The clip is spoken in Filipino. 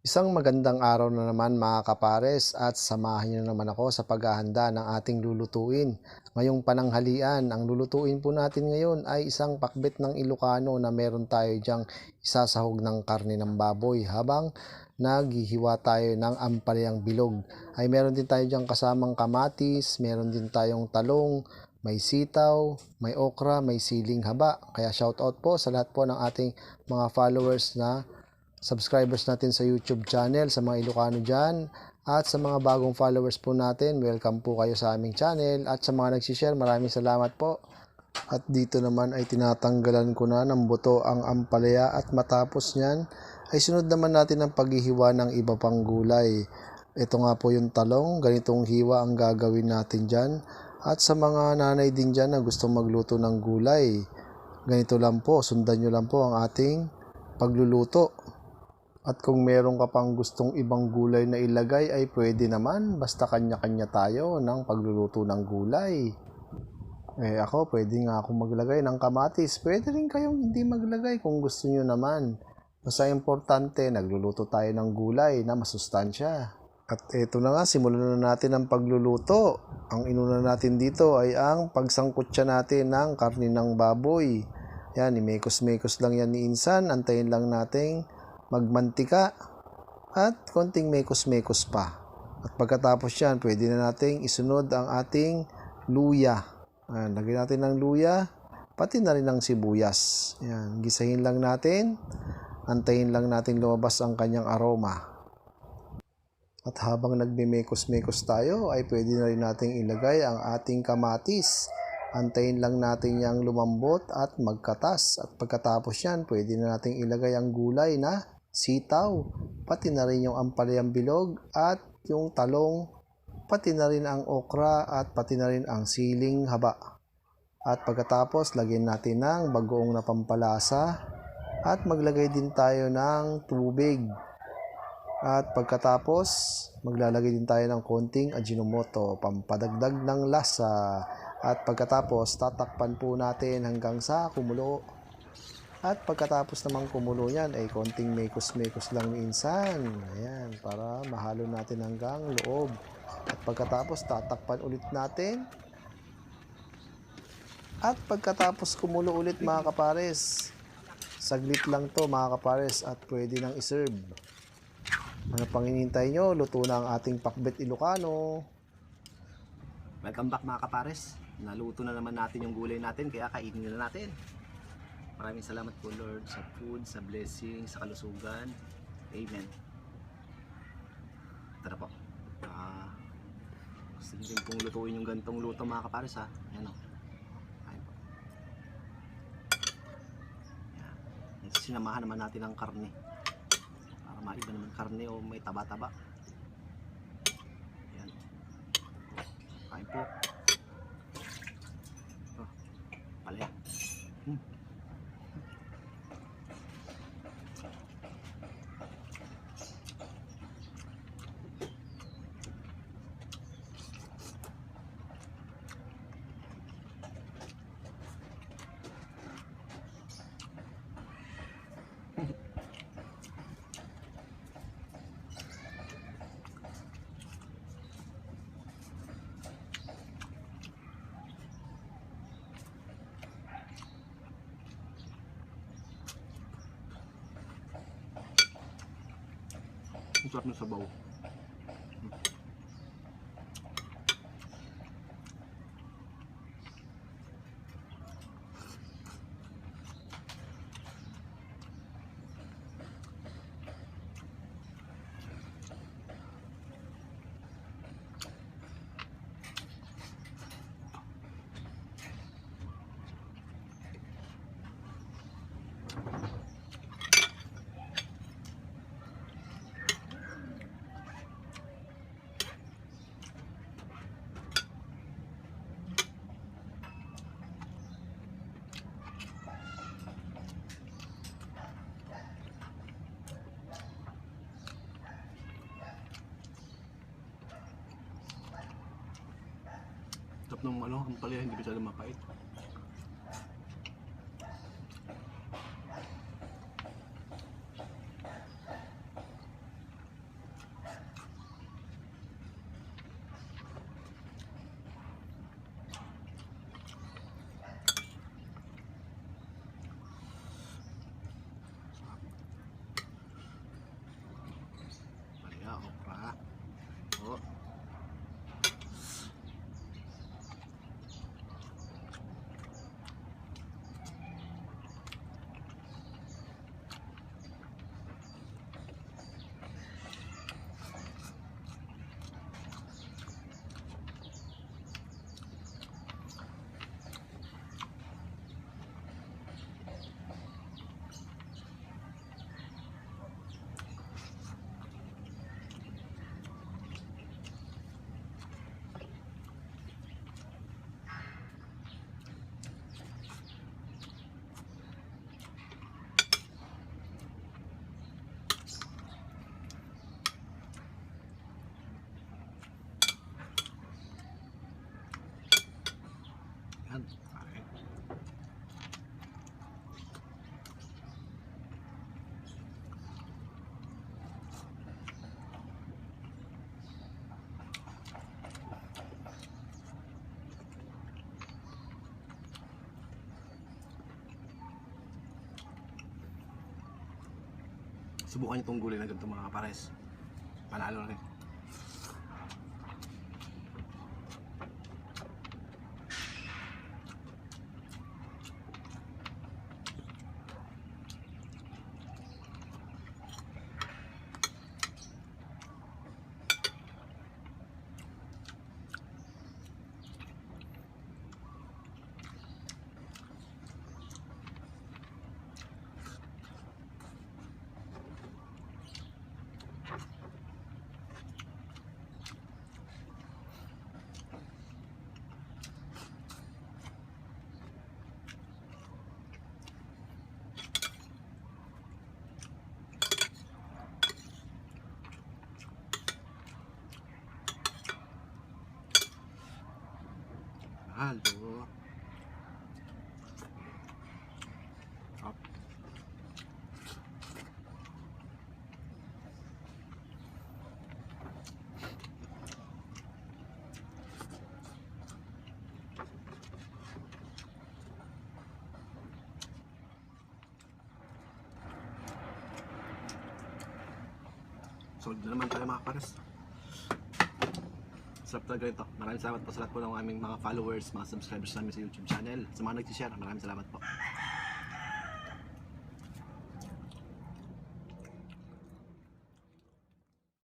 Isang magandang araw na naman mga kapares at samahan niyo na naman ako sa paghahanda ng ating lulutuin. Ngayong pananghalian, ang lulutuin po natin ngayon ay isang pakbet ng Ilocano na meron tayo diyang isasahog ng karne ng baboy habang naghihiwa tayo ng ampalyang bilog. Ay meron din tayo diyang kasamang kamatis, meron din tayong talong, may sitaw, may okra, may siling haba. Kaya shout out po sa lahat po ng ating mga followers na subscribers natin sa YouTube channel, sa mga Ilocano dyan, at sa mga bagong followers po natin, welcome po kayo sa aming channel, at sa mga nagsishare, maraming salamat po. At dito naman ay tinatanggalan ko na ng buto ang ampalaya at matapos nyan ay sunod naman natin ang paghihiwa ng iba pang gulay. Ito nga po yung talong, ganitong hiwa ang gagawin natin dyan. At sa mga nanay din dyan na gustong magluto ng gulay, ganito lang po, sundan nyo lang po ang ating pagluluto. At kung meron ka pang gustong ibang gulay na ilagay ay pwede naman, basta kanya-kanya tayo ng pagluluto ng gulay. Ako pwede nga akong maglagay ng kamatis, pwede rin kayong hindi maglagay kung gusto nyo naman. Basta importante, nagluluto tayo ng gulay na masustansya. At eto na nga, simulan na natin ang pagluluto. Ang inuna natin dito ay ang pagsangkutsa natin ng karne ng baboy. Yan, imekos-mekos lang yan ni Insan, antayin lang nating magmantika at konting mekos-mekos pa. At pagkatapos yan, pwede na nating isunod ang ating luya. Lagyan natin ng luya, pati na rin ng sibuyas. Ayan, gisahin lang natin, antayin lang natin lumabas ang kanyang aroma. At habang nagmimekos-mekos tayo, ay pwede na rin nating ilagay ang ating kamatis. Antayin lang natin yang lumambot at magkatas. At pagkatapos yan, pwede na nating ilagay ang gulay na sitaw, pati na rin yung ampalyang bilog at yung talong, pati na rin ang okra at pati na rin ang siling haba. At pagkatapos, lagyan natin ng bagoong na pampalasa at maglagay din tayo ng tubig. At pagkatapos, maglalagay din tayo ng konting Ajinomoto, pampadagdag ng lasa. At pagkatapos, tatakpan po natin hanggang sa kumulo. At pagkatapos namang kumulo yan, ay konting mekos-mekos lang minsan. Ayan, para mahalo natin hanggang loob. At pagkatapos, tatakpan ulit natin. At pagkatapos kumulo ulit mga kapares, saglit lang to mga kapares at pwede nang iserve. Ano pang hinihintay nyo? Luto na ang ating pakbet Ilocano. Welcome back mga kapares. Naluto na naman natin yung gulay natin, kaya kainin na natin. Maraming salamat po Lord sa food, sa blessing, sa kalusugan. Amen. Tara po. Gusto din pong lutuin yung gantong luto mga kapares ha. Ayan o. Ayan po. Ayan. Ito, sinamahan naman natin ng karne. Para maiba naman karne o may taba-taba. Ayan. Kain po. Oh, palaya. Ang sarap ng sabaw. Sarap ng ang palaya, hindi masyadong mapait. Subukan nyo itong gulay na ganito mga kapares. Panalo na rin. Halo. Up. Solid na naman tayo mga kapares. Sarap talaga ito. Maraming salamat po sa lahat po ng aming mga followers, mga subscribers namin sa YouTube channel. Sa mga nag-share, maraming salamat po.